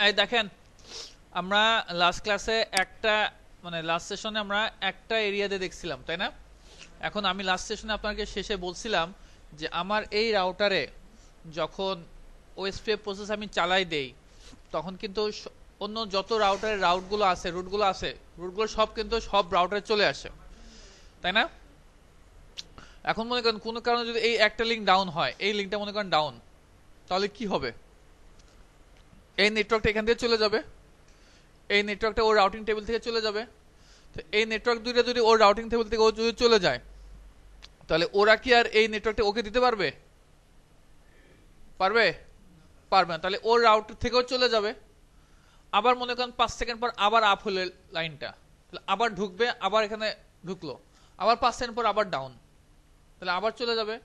এই দেখেন, আমরা লাস্ট ক্লাসে একটা মানে লাস্ট সেশনে আমরা একটা এরিয়াতে দেখছিলাম, তাই না? এখন আমি লাস্ট সেশনে আপনাকে শেষে বলছিলাম যে আমার এই রাউটারে যখন ওএসপিএফ প্রসেস আমি চালাই দেই, তখন কিন্তু অন্য যত রাউটারের রুটগুলো সব কিন্তু সব রাউটারে চলে আসে, তাই না? এখন মনে করেন কোনো কারণে যদি এই একটা লিঙ্ক ডাউন হয়, এই লিঙ্কটা মনে করেন ডাউন, তাহলে কি হবে? এই নেটওয়ার্কটা এখান থেকে চলে যাবে, এই নেটওয়ার্কটা ওর রাউটিং টেবিল থেকে চলে যাবে। তো এই নেটওয়ার্ক দুইটা যদি ওর রাউটিং টেবিল থেকে ও যদি চলে যায়, তাহলে ওরা কি আর এই নেটওয়ার্কটা ওকে দিতে পারবে? পারবে? পারবে না। তাহলে ওর রাউট থেকেও চলে যাবে। আবার মনে করেন 5 সেকেন্ড পর আবার আপ হলে লাইনটা, তাহলে আবার ঢুকবে, আবার এখানে ঢুকলো, আবার 5 সেকেন্ড পর আবার ডাউন, তাহলে আবার চলে যাবে,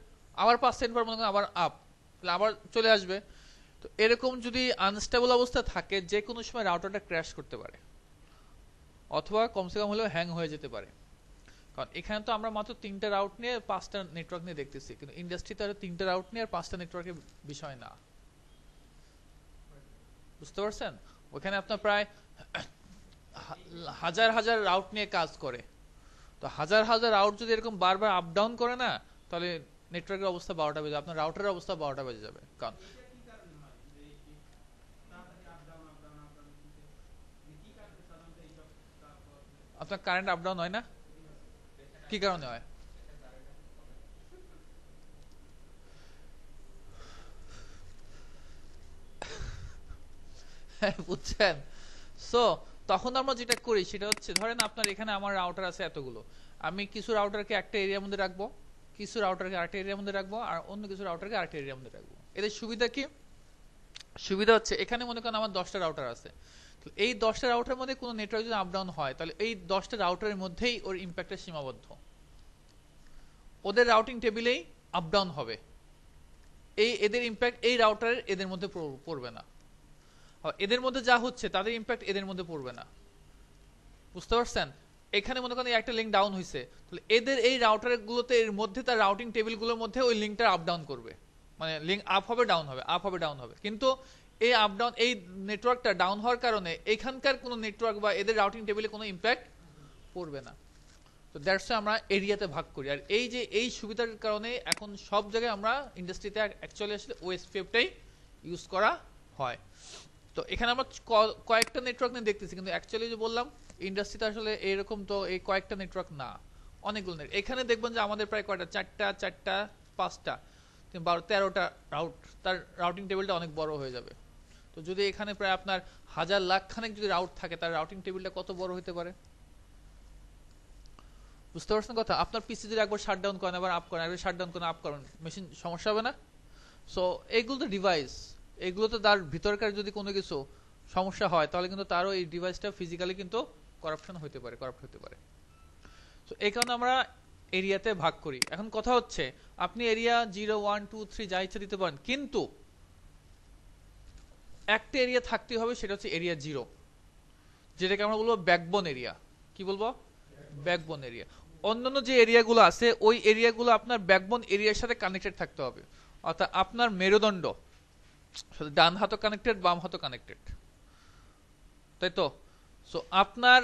আবার 5 সেকেন্ড পর মনে করেন আবার আপ, তাহলে আবার চলে আসবে। তো এরকম যদি আনস্টেবল অবস্থা থাকে, যে কোনো সময় রাউটারটা ক্র্যাশ করতে পারে, অথবা কমসে কম হলেও হ্যাং হয়ে যেতে পারে। কারণ এখানে তো আমরা মাত্র 3টা রাউট নিয়ে 5টা নেটওয়ার্ক নিয়ে দেখতেছি, কিন্তু ইন্ডাস্ট্রিতে আর 3টা রাউট নিয়ে আর 5টা নেটওয়ার্কের বিষয় না। বুঝতে পারছেন? ওখানে আপনার প্রায় হাজার হাজার রাউট নিয়ে কাজ করে। তো হাজার হাজার রাউট যদি এরকম বারবার আপ ডাউন করে না, তাহলে নেটওয়ার্কের অবস্থা 12টা বেজে যাবে, আপনার রাউটারের অবস্থা 12টা বেজে যাবে। কারণ আপনার কারেন্ট আপ ডাউন হয় না, কি কারণে হয়? বুঝছেন? সো তখন আমরা যেটা করি সেটা হচ্ছে, ধরেন আপনার এখানে আমার রাউটার আছে এতগুলো, আমি কিছু রাউটারকে একটা এরিয়ার মধ্যে রাখবো, কিছু রাউটারকে আরেকটা এরিয়ার মধ্যে রাখবো, আর অন্য কিছু রাউটারকে আরেকটা এরিয়ার মধ্যে রাখবো। এদের সুবিধা কি? সুবিধা হচ্ছে এখানে মনে করেন আমার 10টা রাউটার আছে, এই 10টা রাউটারের মধ্যে কোনো নেটওয়ার্ক যদি আপ ডাউন হয়, তাহলে এই 10টা রাউটারের মধ্যেই ওর ইম্প্যাক্টটা সীমাবদ্ধ, ওদের রাউটিং টেবিলেই আপ ডাউন হবে, এদের ইম্প্যাক্ট এই রাউটারের এদের মধ্যে পড়বে না। এদের মধ্যে যা হচ্ছে তাদের ইম্প্যাক্ট এদের মধ্যে পড়বে না। বুঝতে পারছেন? এখানে মনে করেন একটা লিঙ্ক ডাউন হয়েছে, তাহলে এদের এই রাউটার গুলোতে এর মধ্যে তার রাউটিং টেবিল গুলোর মধ্যে ওই লিঙ্কটা আপ ডাউন করবে, মানে লিঙ্ক আপ হবে ডাউন হবে, আপ হবে ডাউন হবে। কিন্তু এই আপ ডাউন, এই নেটওয়ার্কটা ডাউন হওয়ার কারণে এখানকার কোনো নেটওয়ার্ক বা এদের রাউটিং টেবিলে কোনো ইম্প্যাক্ট পড়বে না। তো দ্যাটস আমরা এরিয়াতে ভাগ করি। আর এই যে এই সুবিধার কারণে এখন সব জায়গায় আমরা ইন্ডাস্ট্রিতে অ্যাকচুয়ালি আসলে ওএসপিএফটাই ইউজ করা হয়। তো এখানে আমরা কয়েকটা নেটওয়ার্ক নিয়ে দেখতেছি, কিন্তু অ্যাকচুয়ালি যে বললাম ইন্ডাস্ট্রিতে আসলে এরকম তো এই কয়েকটা নেটওয়ার্ক না, অনেকগুলো নেটওয়ার্ক। এখানে দেখবেন যে আমাদের প্রায় কয়টা, চারটা 5টা 12 13টা রাউট, তার রাউটিং টেবিলটা অনেক বড় হয়ে যাবে। তো যদি এখানে প্রায় আপনার হাজার লাখ খানেক যদি রাউট থাকে, তার রাউটিং টেবিলটা কত বড় হতে পারে? বুঝতে পারছেন কথা? আপনার পিসি যদি একবার শাটডাউন করেন, আবার আপ করেন, একবার শাটডাউন করেন, আপ করেন, মেশিন সমস্যা হবে না? সো এইগুলো তো ডিভাইস, এগুলো তো তার ভিতরকার যদি কোনো কিছু সমস্যা হয়, তাহলে কিন্তু তারও এই ডিভাইসটা ফিজিক্যালি কিন্তু করাপশন হতে পারে, করাপ্ট হতে পারে। তো এই কারণে আমরা এরিয়াতে ভাগ করি। এখন কথা হচ্ছে, আপনি এরিয়া 0 1 2 3 যা ইচ্ছা দিতে পারেন, কিন্তু একটা এরিয়া থাকতে হবে, সেটা হচ্ছে এরিয়া 0, যেটাকে আমরা বলবো ব্যাকবোন এরিয়া। কি বলবো? Backbone area. অন্যান্য যে এরিয়াগুলো আছে, ওই এরিয়াগুলো আপনার ব্যাকবোন এরিয়ার সাথে কানেক্টেড থাকতে হবে, অর্থাৎ আপনার মেরুদণ্ড ডান হাতও কানেক্টেড, বাম হাতও কানেক্টেড, তাই তো? সো আপনার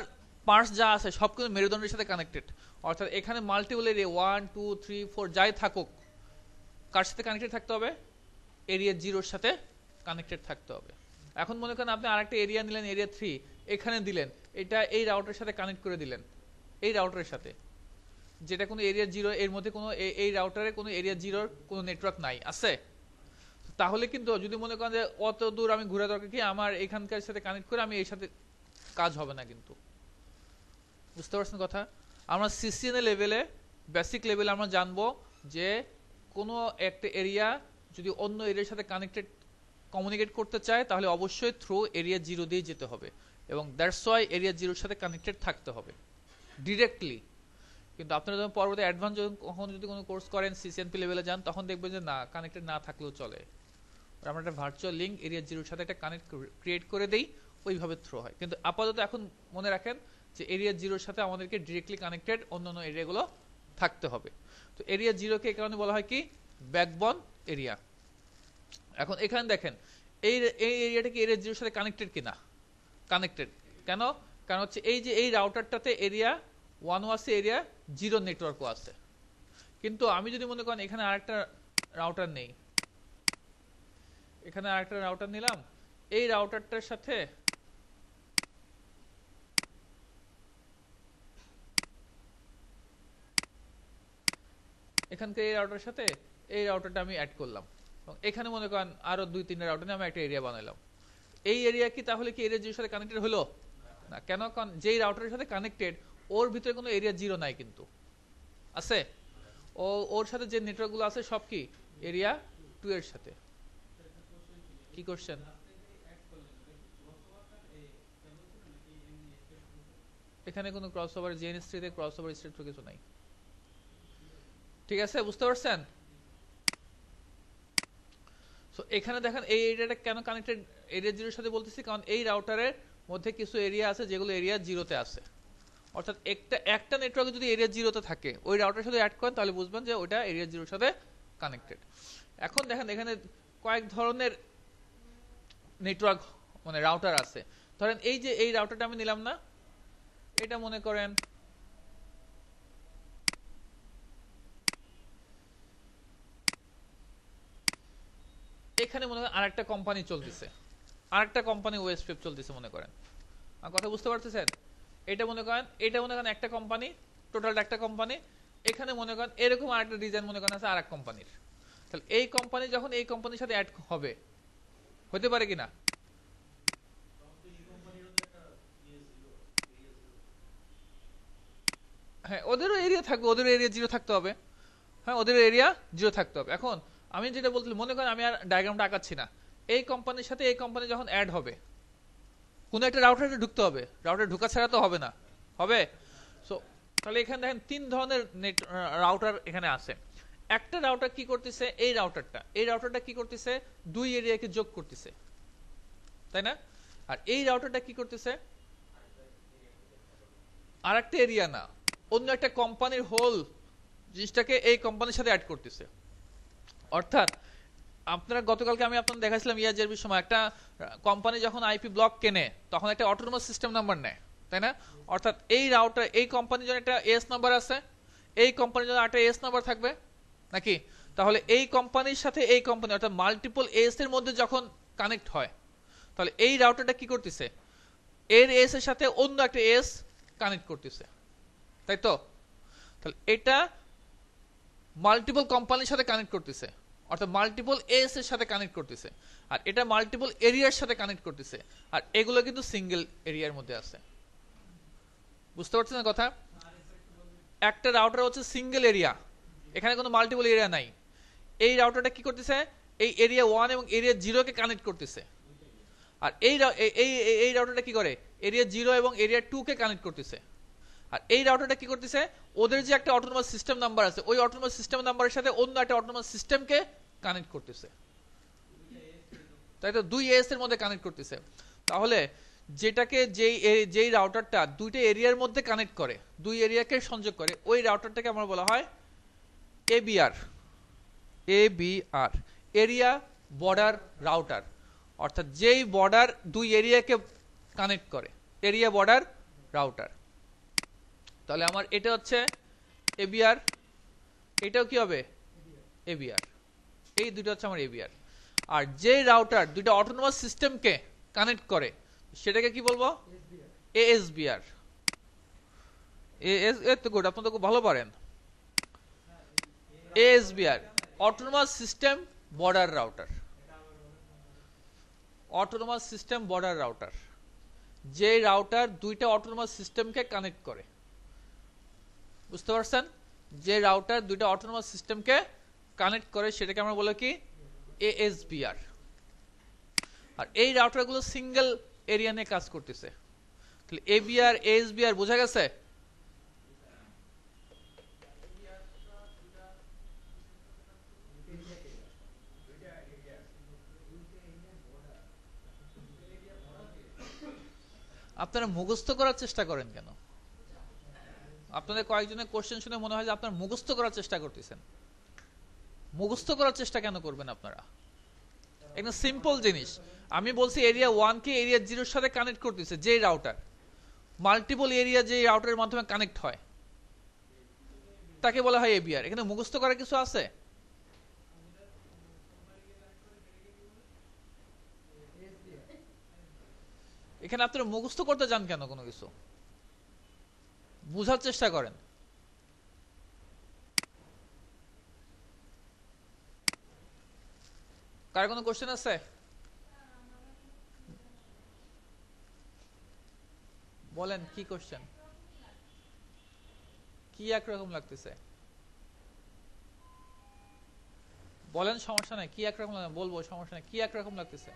পার্টস যা আছে সব কিন্তু মেরুদণ্ডের সাথে কানেক্টেড, অর্থাৎ এখানে মাল্টিপল এরিয়া 1 2 3 4 যাই থাকুক, কার সাথে কানেক্টেড থাকতে হবে? এরিয়া 0-র সাথে কানেক্টেড থাকতে হবে। এখন মনে করেন আপনি আরেকটা এরিয়া নিলেন, এরিয়া 3, এখানে দিলেন, এটা এই রাউটারের সাথে কানেক্ট করে দিলেন, এই রাউটারের সাথে, যেটা কোনো এরিয়া 0, এর মধ্যে কোনো এই রাউটারে কোনো এরিয়া 0-র কোনো নেটওয়ার্ক নাই, আছে? তাহলে কিন্তু যদি মনে করেন যে অত দূর আমি ঘুরে দরকার কি, আমার এখানকার সাথে কানেক্ট করে আমি এর সাথে কাজ হবে না কিন্তু। বুঝতে পারছেন কথা? আমরা সিসিএনএ লেভেলে, বেসিক লেভেলে আমরা জানবো যে কোনো একটা এরিয়া যদি অন্য এরিয়ার সাথে কানেক্টেড কমিউনিকেট করতে চায়, তাহলে অবশ্যই থ্রু এরিয়া 0 দিয়ে যেতে হবে, এবং দ্যাটস ওয়াই এরিয়া 0-র সাথে কানেক্টেড থাকতে হবে ডিরেক্টলি। কিন্তু আপনারা যখন পরবর্তী অ্যাডভান্স কখনো যদি কোনো কোর্স করেন, সিসিএনপি লেভেলে যান, তখন দেখবেন যে না, কানেক্টেড না থাকলেও চলে, আমরা একটা ভার্চুয়াল লিঙ্ক এরিয়া 0-র সাথে একটা কানেক্ট ক্রিয়েট করে দেই, ওইভাবে থ্রো হয়। কিন্তু আপাতত এখন মনে রাখেন যে এরিয়া 0-র সাথে আমাদেরকে ডিরেক্টলি কানেক্টেড অন্যান্য এরিয়াগুলো থাকতে হবে। তো এরিয়া 0-কে এই কারণে বলা হয় কি? Backbone area. এখন এখানে দেখেন, এই এই এরিয়াটা কি এরিয়া জিরোর সাথে কানেক্টেড কিনা? কানেক্টেড। কেন? কারণ হচ্ছে এই যে এই রাউটারটাতে এরিয়া 1 আছে, এরিয়া 0 নেটওয়ার্কও আছে। কিন্তু আমি যদি মনে করেন এখানে আরেকটা রাউটার নেই, এখানে আরেকটা রাউটার নিলাম, এই রাউটারটার সাথে এখানকার এই রাউটারের সাথে এই রাউটারটা আমি অ্যাড করলাম, এবং এখানে মনে করেন আরো 2-3টা রাউটার নিয়ে আমি একটা এরিয়া বানাইলাম। এই এরিয়া কি তাহলে কি এরিয়া জিরোর সাথে কানেক্টেড হলো না? কেন? কারণ যেই রাউটারের সাথে কানেক্টেড ওর ভিতরে কোনো এরিয়া জিরো নাই, কিন্তু আছে। ও ওর সাথে যে নেটওয়ার্কগুলো আছে সব কি এরিয়া 2 এর সাথে। কি কোশ্চেন? এখানে কোনো ক্রসওভার জিএনএস3 তে ক্রসওভার স্টেট কিছু নাই। ঠিক আছে, বুঝতে পারছেন? সো এখানে দেখেন এই এরিয়াটা কেন কানেক্টেড এরিয়া জিরোর সাথে বলতেছি, কারণ এই রাউটারের মধ্যে কিছু এরিয়া আছে যেগুলো এরিয়া জিরোতে আছে। অর্থাৎ একটা নেটওয়ার্কে যদি এরিয়া জিরোতে থাকে ওই রাউটারের সাথে অ্যাড করেন তাহলে বুঝবেন যে ওইটা এরিয়া জিরোর সাথে কানেক্টেড। এখন দেখেন এখানে কয়েক ধরনের নেটওয়ার্ক মানে রাউটার আছে। ধরেন এই যে এই রাউটারটা আমি নিলাম না, এটা মনে করেন এখানে মনে করেন আরেকটা কোম্পানি চলতেছে, আরেকটা কোম্পানি ওয়েস্টপেপ চলতেছে মনে করেন। আর কথা বুঝতে পারতেছেন? এটা মনে করেন একটা কোম্পানি, টোটালটা একটা কোম্পানি। এখানে মনে করেন এরকম আরেকটা ডিজাইন মনে করেন আছে আরেক কোম্পানির। তাহলে এই কোম্পানি যখন এই কোম্পানির সাথে অ্যাড হবে, হতে পারে কিনা? হ্যাঁ, ওদেরও এরিয়া থাকবে, ওদেরও এরিয়া জিরো থাকতে হবে। হ্যাঁ, ওদেরও এরিয়া জিরো থাকতে হবে। এখন আমি যেটা বলতে মনে করেন আমি আর ডায়াগ্রামটা আঁকাচ্ছি না, এই কোম্পানির সাথে এই কোম্পানি যখন অ্যাড হবে কোনো একটা রাউটারে ঢুকতে হবে, রাউটারে ঢুকা ছাড়া তো হবে না, হবে? সো তাহলে এখানে দেখেন 3 ধরনের নেট রাউটার এখানে আছে। একটা রাউটার কি করতেছে, এই রাউটারটা কি করতেছে, 2 এরিয়াকে যোগ করতেছে, তাই না? আর এই রাউটারটা কি করতেছে, আরেকটা এরিয়া না, অন্য একটা কোম্পানির হোল জিনিসটাকে এই কোম্পানির সাথে অ্যাড করতেছে। অর্থাৎ আপনারা গতকালকে আমি আপনাদের দেখাইছিলাম ইয়াজের সময় একটা কোম্পানি যখন আইপি ব্লক কেনে তখন একটা অটোনোমাস সিস্টেম নাম্বার নেয়, তাই না? অর্থাৎ এই রাউটার এই কোম্পানির জন্য একটা এস নাম্বার আছে, এই কোম্পানির জন্য একটা এস নাম্বার থাকবে নাকি? তাহলে এই কোম্পানির সাথে এই কোম্পানি অর্থাৎ মাল্টিপল এস এর মধ্যে যখন কানেক্ট হয় তাহলে এই রাউটারটা কি করতেছে, এর এস এর সাথে অন্য একটা এস কানেক্ট করতেছে, তাই তো? তাহলে এটা মাল্টিপল কোম্পানির সাথে কানেক্ট করতেছে, অর্থাৎ মাল্টিপল এস এর সাথে কানেক্ট করতেছে, আর এটা মাল্টিপল এরিয়ার সাথে কানেক্ট করতেছে। আর এগুলো কিন্তু সিঙ্গেল এরিয়ার মধ্যে আছে। বুঝতে পারছেন না কথা? একটা রাউটার হচ্ছে সিঙ্গেল এরিয়া, এখানে কোনো মাল্টিপল এরিয়া নাই। এই রাউটারটা কি করতেছে, এই এরিয়া 1 এবং এরিয়া 0 কে কানেক্ট করতেছে। আর এই রাউটারটা কি করে, এরিয়া 0 এবং এরিয়া 2 কে কানেক্ট করতেছে। আর এই রাউটারটা কি করতেছে, ওদের যে একটা অটোনোমাস সিস্টেম নাম্বার আছে ওই অটোনোমাস সিস্টেম নাম্বারের সাথে অন্য একটা অটোনোমাস সিস্টেমকে কানেক্ট করতেছে, তাই তো? 2 এস এর মধ্যে কানেক্ট করতেছে। তাহলে যেটাকে যেই রাউটারটা 2টা এরিয়ার মধ্যে কানেক্ট করে, 2 এরিয়াকে সংযোগ করে, ওই রাউটারটাকে আমরা বলা হয় ABR. ABR area border router, অর্থাৎ যেই বর্ডার 2 এরিয়াকে কানেক্ট করে, এরিয়া বর্ডার রাউটার। তাহলে আমার এটা হচ্ছে এবিআর, এটাও কি হবে এবিআর। এই দুটো হচ্ছে আমার এবিআর। আর যে রাউটার 2টা অটোনোমাস সিস্টেমকে কানেক্ট করে সেটাকে কি বলবো, এএসবিআর। এস তো গুড, আপনি তো খুব ভালো পারেন। ASBR autonomous system border router, autonomous system border router, যে রাউটার 2টা অটোনোমাস সিস্টেমকে কানেক্ট করে। বুঝতে পারছেন? যে রাউটার 2টা অটোনোমাস সিস্টেমকে কানেক্ট করে সেটাকে আমরা বলি কি এএসবিআর। আর এই রাউটারগুলো সিঙ্গেল এরিয়া নিয়ে কাজ করতেছে। তাহলে এবিআর এএসবিআর বোঝা গেছে? আপনারা মুখস্থ করার চেষ্টা করেন কেন? আপনাদের কয়েকজনের কোশ্চেন শুনে মনে হয় যে আপনারা মুখস্থ করার চেষ্টা করতেছেন। মুখস্থ করার চেষ্টা কেন করবেন আপনারা? একদম সিম্পল জিনিস। আমি বলছি এরিয়া 1 কে এরিয়া 0 এর সাথে কানেক্ট করতেছে যে রাউটার, মাল্টিপল এরিয়া যে রাউটারের মাধ্যমে কানেক্ট হয় তাকে বলা হয় এবিআর। এখানে মুখস্থ করার কিছু আছে? এখানে আপনারা মুখস্থ করতে যান কেন? কোনো কিছু বুঝার চেষ্টা করেন। কার কোনো কোশ্চেন আছে? বলেন কি কোশ্চেন, কি একরকম লাগতেছে বলেন, সমস্যা নাই। কি একরকম লাগে বলবো, সমস্যা নাই। কি একরকম লাগতেছে?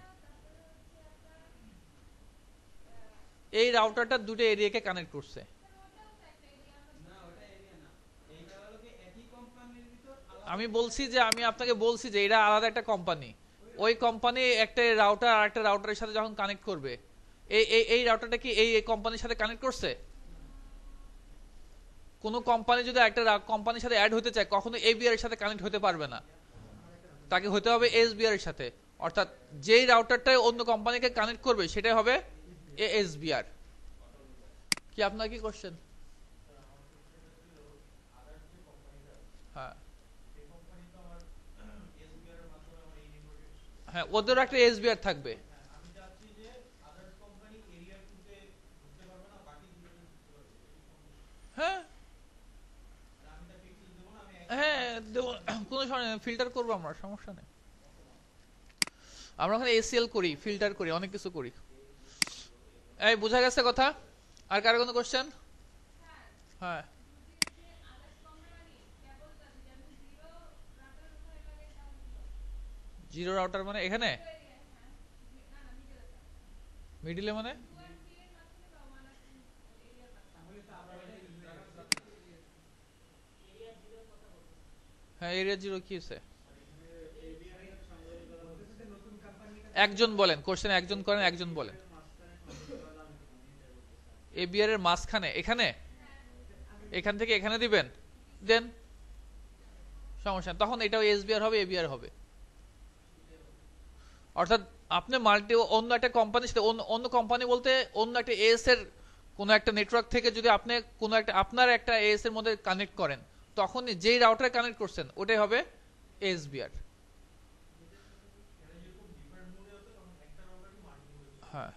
এই রাউটারটা দুটো এরিয়াকে কানেক্ট করছে। আমি বলছি যে, আমি আপনাকে বলছি যে এটা আলাদা একটা কোম্পানি। ওই কোম্পানি একটা রাউটার আর একটা রাউটারের সাথে যখন কানেক্ট করবে, এই এই এই রাউটারটা কি এই কোম্পানির সাথে কানেক্ট করছে? কোন কোম্পানি যদি একটা কোম্পানির সাথে অ্যাড হতে চায়, কখনো এবিআর এর সাথে কানেক্ট হতে পারবে না, তাকে হতে হবে এসবিআর এর সাথে। অর্থাৎ যেই রাউটারটা অন্য কোম্পানিকে কানেক্ট করবে সেটাই হবে এএসবিআর। কি আপনার কি কোশ্চেন? হ্যাঁ হ্যাঁ, ওদের একটা এসবিআর থাকবে। হ্যাঁ হ্যাঁ, দেবো, কোনো সমস্যা নেই, ফিল্টার করবো আমরা, সমস্যা নেই। আমরা ওখানে এসিএল করি, ফিল্টার করি, অনেক কিছু করি। এই বোঝা গেছে কথা? আর কারো কোনো কোশ্চেন? হ্যাঁ, জিরো রাউটার মানে এখানে মিডিলে মানে? হ্যাঁ, এরিয়া জিরো কি আছে? একজন বলেন, কোশ্চেন একজন করেন, একজন বলেন। এবিআর এর মাঝখানে এখানে, এখান থেকে এখানে দিবেন, দেন সমস্যা, তখন এটাও এসবিআর হবে, এবিআর হবে। অর্থাৎ আপনি মাল্টি অন্য একটা কোম্পানির সাথে, অন্য কোম্পানি বলতে অন্য একটা এএস এর কোন একটা নেটওয়ার্ক থেকে যদি আপনি কোন একটা আপনার একটা এএস এর মধ্যে কানেক্ট করেন, তখন যেই রাউটারে কানেক্ট করছেন ওটাই হবে এসবিআর। হ্যাঁ,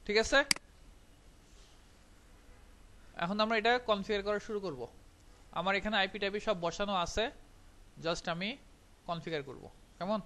ঠিক আছে। এখন আমরা এটা কনফিগার করা শুরু করব। আমার এখানে আইপি টাইপি সব বসানো আছে, জাস্ট আমি কনফিগার করব। কেমন?